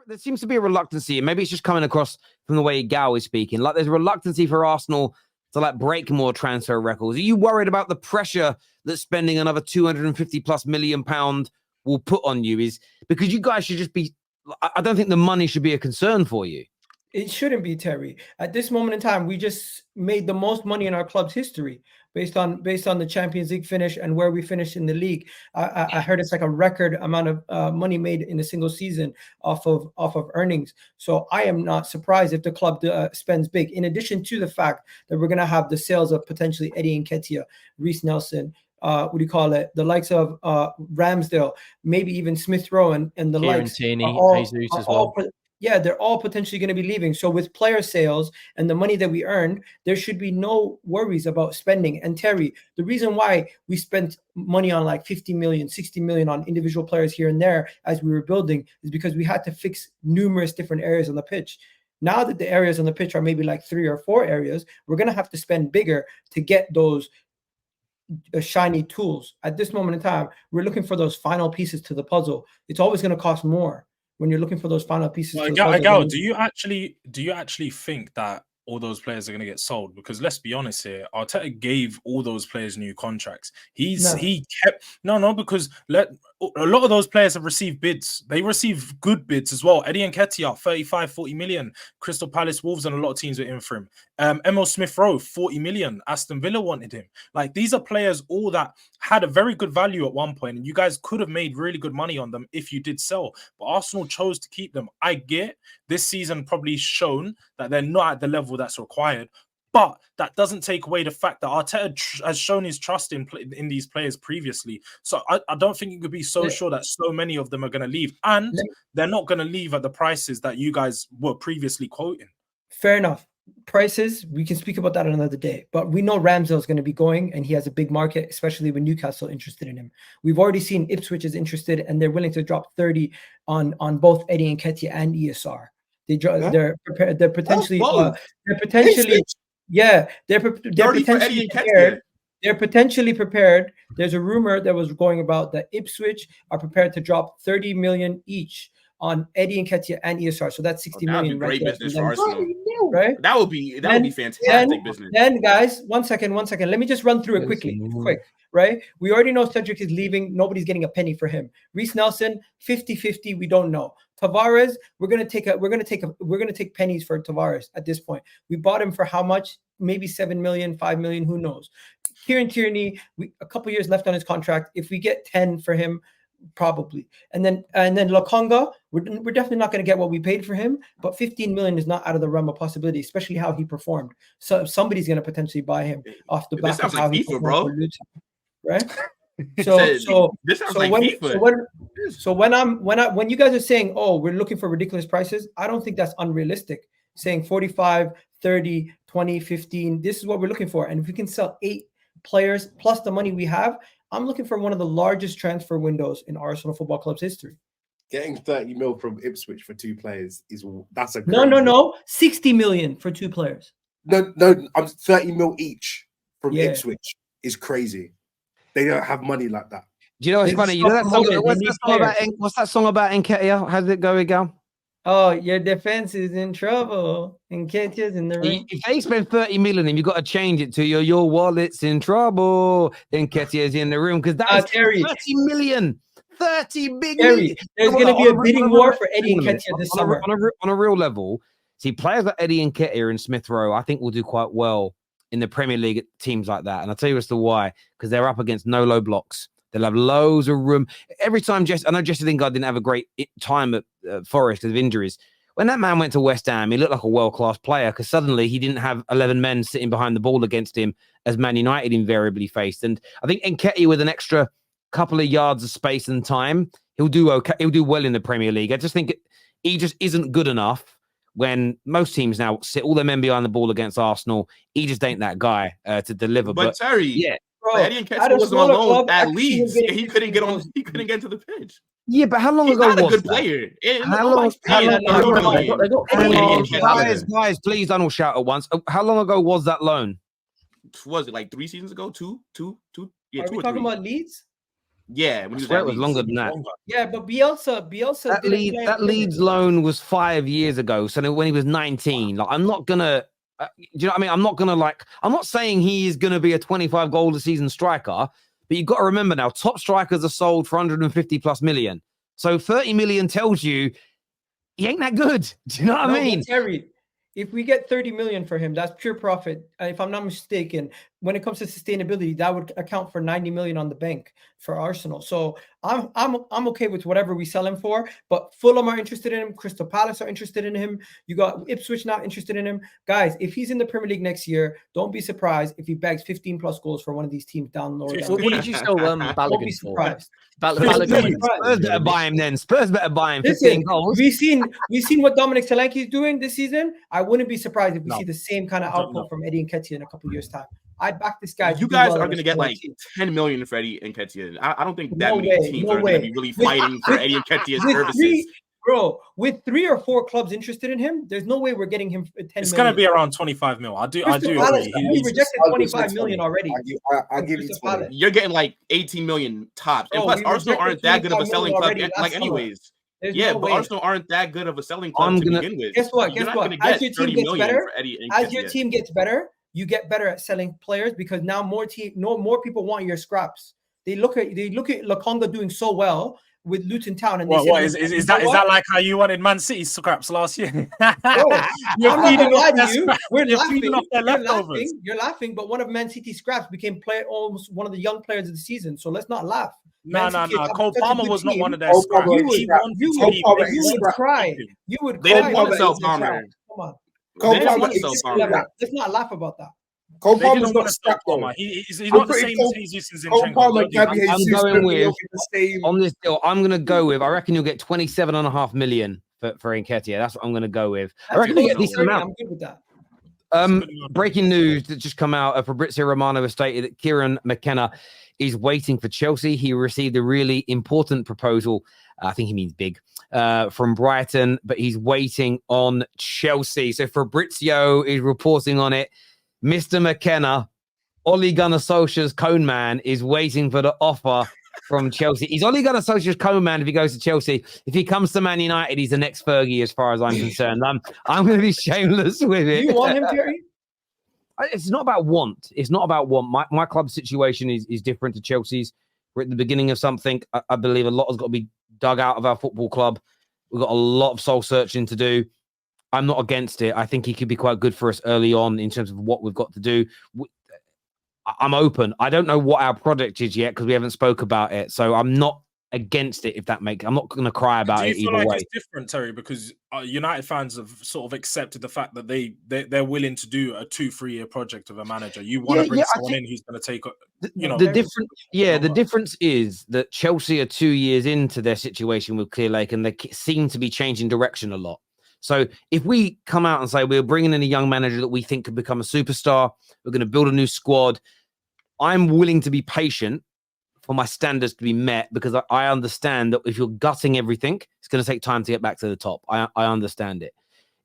there seems to be a reluctancy, and maybe it's just coming across from the way Gal is speaking. Like there's a reluctancy for Arsenal to like break more transfer records. Are you worried about the pressure that spending another 250 plus million pound will put on you? Is because you guys should just be. I don't think the money should be a concern for you. It shouldn't be, Terry. At this moment in time, we just made the most money in our club's history based on the Champions League finish and where we finished in the league. I heard it's like a record amount of money made in a single season off of earnings. So I am not surprised if the club spends big. In addition to the fact that we're going to have the sales of potentially Eddie Nketiah, Reece Nelson, the likes of Ramsdale, maybe even Smith-Rowe and the Kieran likes. Tierney, Jesus as well. Yeah, they're all potentially going to be leaving. So with player sales and the money that we earned, there should be no worries about spending. And Terry, the reason why we spent money on like 50 million, 60 million on individual players here and there as we were building is because we had to fix numerous different areas on the pitch. Now that the areas on the pitch are maybe like 3 or 4 areas, we're going to have to spend bigger to get those shiny tools. At this moment in time, we're looking for those final pieces to the puzzle. It's always going to cost more when you're looking for those final pieces. Well, do you actually think that all those players are going to get sold? Because let's be honest here, Arteta gave all those players new contracts. Because a lot of those players have received bids. They receive good bids as well. Eddie Nketiah, 35, 40 million. Crystal Palace, Wolves, and a lot of teams were in for him. Emil Smith-Rowe, 40 million. Aston Villa wanted him. Like, these are players all that had a very good value at one point, and you guys could have made really good money on them if you did sell. But Arsenal chose to keep them. I get this season probably shown that they're not at the level that's required. But that doesn't take away the fact that Arteta has shown his trust in these players previously. So I don't think you could be so sure that so many of them are going to leave. And they're not going to leave at the prices that you guys were previously quoting. Fair enough. Prices, we can speak about that another day. But we know Ramsdale is going to be going, and he has a big market, especially with Newcastle interested in him. We've already seen Ipswich is interested, and they're willing to drop 30 on both Eddie Nketiah and ESR. They're prepared. They're potentially. Yeah, they're potentially prepared. They're potentially prepared. There's a rumor that was going about that Ipswich are prepared to drop 30 million each on Eddie Nketiah and ESR. So that's 60 million. Great business for Arsenal. Right? That would be fantastic business. Then guys, one second. Let me just run through it quick. Right? We already know Cedric is leaving. Nobody's getting a penny for him. Reece Nelson, 50-50, we don't know. Tavares, we're gonna take pennies for Tavares at this point. We bought him for how much? Maybe 7 million, 5 million, who knows? Kieran Tierney, a couple years left on his contract. If we get 10 for him, probably. And then Lokonga, we're definitely not going to get what we paid for him, but 15 million is not out of the realm of possibility, especially how he performed. So somebody's going to potentially buy him off the back of how he performed, bro. Right? When you guys are saying, oh, we're looking for ridiculous prices, I don't think that's unrealistic. Saying 45, 30, 20, 15, this is what we're looking for. And if we can sell 8 players plus the money we have, I'm looking for one of the largest transfer windows in Arsenal Football Club's history. Getting 30 mil from Ipswich for 2 players that's a no 60 million for 2 players. No, I'm 30 mil each from Ipswich is crazy. They don't have money like that. Do you know what's funny? You know that song, what's that song about Nketiah? How did it go again? Oh, your defense is in trouble. Nketiah's in the ring. If they spend 30 million and you've got to change it to your wallet's in trouble, Nketiah's in the room, because that's 30 million. 30 big million. There's going to be a bidding war for Eddie Nketiah this summer. On a real level, see, players like Eddie Nketiah and Smith-Rowe, I think will do quite well in the Premier League at teams like that. And I'll tell you as to why, because they're up against no low blocks. They'll have loads of room. Every time I know Jesse Lingard didn't have a great time at Forest because of injuries. When that man went to West Ham, he looked like a world-class player because suddenly he didn't have 11 men sitting behind the ball against him as Man United invariably faced. And I think Nketiah with an extra couple of yards of space and time, he'll do okay. He'll do well in the Premier League. I just think he just isn't good enough when most teams now sit all their men behind the ball against Arsenal. He just ain't that guy to deliver. But Terry, yeah. Bro, Eddie Nketiah was on loan at Leeds. He couldn't get on. He couldn't get to the pitch. Yeah, but how long ago was that? He's not a good player. Guys, please don't all shout at once. How long ago was that loan? Was it like 3 seasons ago? Two? Yeah, are we talking about Leeds? Yeah, when I he swear it was was longer than that. Yeah, but Bielsa That Leeds loan was 5 years ago. So when he was 19, like I'm not gonna, do you know what I mean? I'm not saying he is gonna be a 25 goal a season striker, but you've got to remember now, top strikers are sold for 150 plus million. So 30 million tells you he ain't that good. Do you know what I mean? Terry, if we get 30 million for him, that's pure profit. If I'm not mistaken, when it comes to sustainability, that would account for 90 million on the bank for Arsenal. So I'm okay with whatever we sell him for. But Fulham are interested in him. Crystal Palace are interested in him. You got Ipswich not interested in him. Guys, if he's in the Premier League next year, don't be surprised if he bags 15 plus goals for one of these teams down lower. What did you sell Balogun Don't be for? surprised. Spurs better buy him then. Spurs better buy him 15 goals. We've seen what Dominic Solanke is doing this season. I wouldn't be surprised if we see the same kind of output from Eddie Nketiah in a couple of years' time. I'd back this guy. You guys are going to get like 10 million for Eddie Nketiah. I don't think that many teams are going to be really fighting for Eddie Nketiah's services. Bro, with 3 or 4 clubs interested in him, there's no way we're getting him 10 million. It's going to be around 25 mil. I do agree. He rejected 25 million already. I give you 20. You're getting like 18 million tops. And plus, Arsenal aren't that good of a selling club anyways. But Arsenal aren't that good of a selling club to begin with. Guess what? As your team gets better, you get better at selling players because now more people want your scraps. They look at Lokonga doing so well with Luton Town, and is that like how you wanted Man City scraps last year? You're laughing, but one of Man City's scraps became almost one of the young players of the season. So let's not laugh. No. Cole Palmer was not one of their scraps. You would cry. They didn't want to sell Palmer. Come on. Let's not laugh about that. Cole Palmer's not scrap though. He's not the same as Jesus and Cole Palmer, I'm going with on this deal. I'm going to go with. I reckon you'll get 27.5 million for Nketiah. That's what I'm going to go with. I reckon you get this amount. I'm good with that. Breaking news that just come out. Fabrizio Romano has stated that Kieran McKenna is waiting for Chelsea. He received a really important proposal. I think he means big. From Brighton, but he's waiting on Chelsea. So Fabrizio is reporting on it. Mr. McKenna, Ole Gunnar Solskjaer's cone man, is waiting for the offer from Chelsea. He's Ole Gunnar Solskjaer's cone man if he goes to Chelsea. If he comes to Man United, he's the next Fergie as far as I'm concerned. I'm going to be shameless with it. You want him, Terry? It's not about want. It's not about want. My club situation is different to Chelsea's. We're at the beginning of something. I believe a lot has got to be dug out of our football club. We've got a lot of soul searching to do. I'm not against it. I think he could be quite good for us early on in terms of what we've got to do. I'm open. I don't know what our product is yet because we haven't spoke about it. So I'm not against it, if that makes. I'm not going to cry about it either way. It's different, Terry, because United fans have sort of accepted the fact that they're willing to do a 2-3 year project of a manager. You want to bring someone in who's going to take, the difference is that Chelsea are 2 years into their situation with Clear Lake, and they seem to be changing direction a lot. So if we come out and say we're bringing in a young manager that we think could become a superstar, we're going to build a new squad, I'm willing to be patient for my standards to be met, because I understand that if you're gutting everything, it's going to take time to get back to the top. I understand it.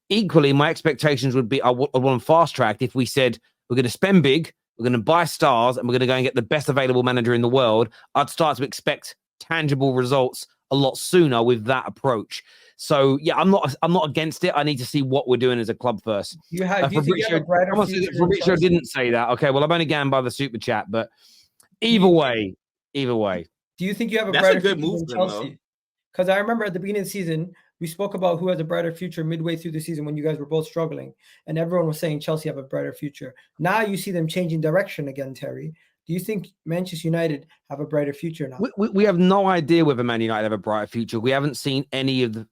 Equally, my expectations would be I want fast-tracked if we said we're going to spend big, we're going to buy stars, and we're going to go and get the best available manager in the world. I'd start to expect tangible results a lot sooner with that approach. So yeah, I'm not against it. I need to see what we're doing as a club first. Fabrizio didn't say that. Okay, well, I'm only going by the super chat, but either way. Do you think you have a brighter future than Chelsea? Because I remember at the beginning of the season, we spoke about who has a brighter future midway through the season when you guys were both struggling, and everyone was saying Chelsea have a brighter future. Now you see them changing direction again, Terry. Do you think Manchester United have a brighter future now? We have no idea whether Man United have a brighter future. We haven't seen any of the...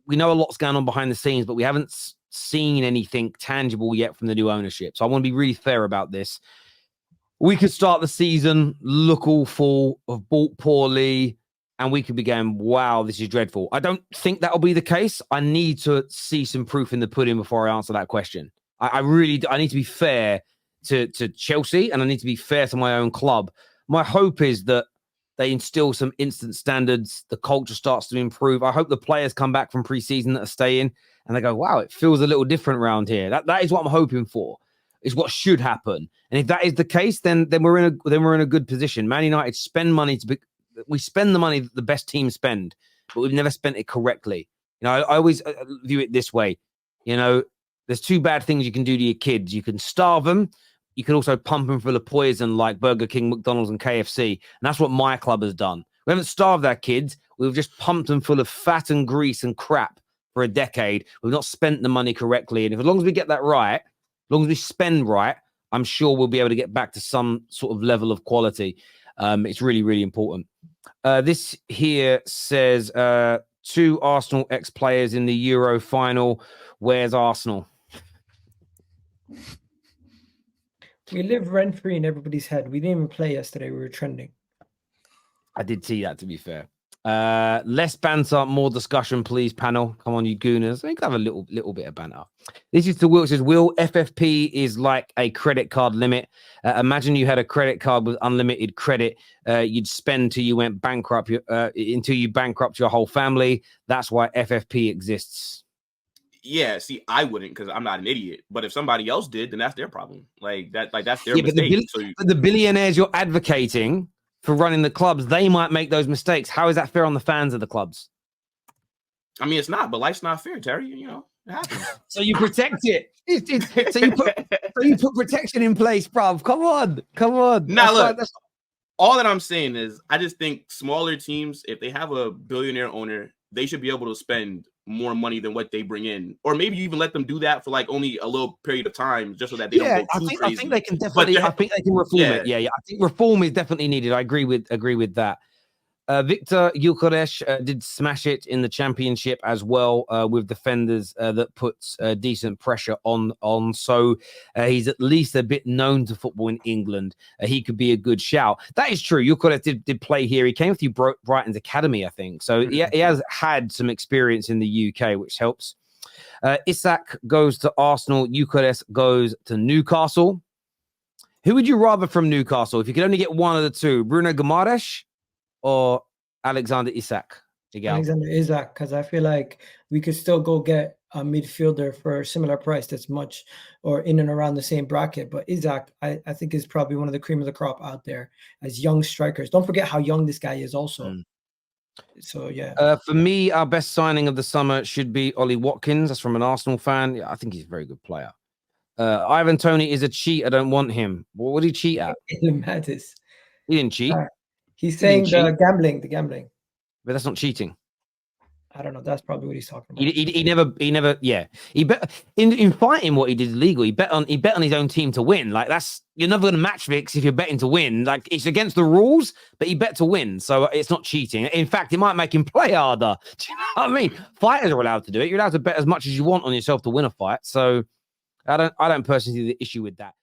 We know a lot's going on behind the scenes, but we haven't seen anything tangible yet from the new ownership. So I want to be really fair about this. We could start the season, look awful, have bought poorly, and we could be going, wow, this is dreadful. I don't think that'll be the case. I need to see some proof in the pudding before I answer that question. I need to be fair to Chelsea, and I need to be fair to my own club. My hope is that they instill some instant standards. The culture starts to improve. I hope the players come back from pre-season that are staying and they go, wow, it feels a little different around here. That is what I'm hoping for. Is what should happen. And if that is the case, then we're in a good position. Man United spend money we spend the money that the best teams spend, but we've never spent it correctly. You know, I always view it this way. You know, there's two bad things you can do to your kids. You can starve them. You can also pump them full of poison like Burger King, McDonald's, and KFC. And that's what my club has done. We haven't starved our kids. We've just pumped them full of fat and grease and crap for a decade. We've not spent the money correctly. And if as long as we get that right, as long as we spend right, I'm sure we'll be able to get back to some sort of level of quality. It's really, really important. This here says 2 Arsenal ex-players in the Euro final. Where's Arsenal? We live rent-free in everybody's head. We didn't even play yesterday. We were trending. I did see that, to be fair. Less banter, more discussion, please, panel. Come on, you gooners. I think I have a little bit of banter. This is to Will. It says, Will, FFP is like a credit card limit. Imagine you had a credit card with unlimited credit. You'd spend till you went bankrupt, until you bankrupt your whole family. That's why FFP exists. Yeah, see, I wouldn't because I'm not an idiot. But if somebody else did, then that's their problem. That's their mistake. But the billionaires you're advocating for running the clubs, they might make those mistakes. How is that fair on the fans of the clubs? I mean, it's not, but life's not fair, Terry. You know, it happens. So you protect it. So you put protection in place, bruv. Come on. Now, look, all that I'm saying is I just think smaller teams, if they have a billionaire owner, they should be able to spend more money than what they bring in, or maybe even let them do that for like only a little period of time, just so that they don't go too crazy. I think they can definitely. I think they can reform it. Yeah. I think reform is definitely needed. I agree with that. Victor Gyökeres did smash it in the championship as well with defenders that puts decent pressure on. So he's at least a bit known to football in England. He could be a good shout. That is true. Gyökeres did play here. He came through Brighton's academy, I think. So he has had some experience in the UK, which helps. Isak goes to Arsenal. Gyökeres goes to Newcastle. Who would you rather from Newcastle? If you could only get one of the two, Bruno Guimaraes or Alexander Isak? Alexander Isak, because I feel like we could still go get a midfielder for a similar price that's much or in and around the same bracket. But Isak, I think, is probably one of the cream of the crop out there as young strikers. Don't forget how young this guy is also. So, yeah. For me, our best signing of the summer should be Ollie Watkins. That's from an Arsenal fan. Yeah, I think he's a very good player. Ivan Toney is a cheat. I don't want him. What would he cheat at? It matters. He didn't cheat. He's saying the gambling. But that's not cheating. I don't know. That's probably what he's talking about. He never. Yeah. He bet in fighting what he did illegal. He bet on his own team to win. Like you're never going to match fix if you're betting to win. Like it's against the rules, but he bet to win, so it's not cheating. In fact, it might make him play harder. Do you know what I mean? Fighters are allowed to do it. You're allowed to bet as much as you want on yourself to win a fight. So I don't personally see the issue with that.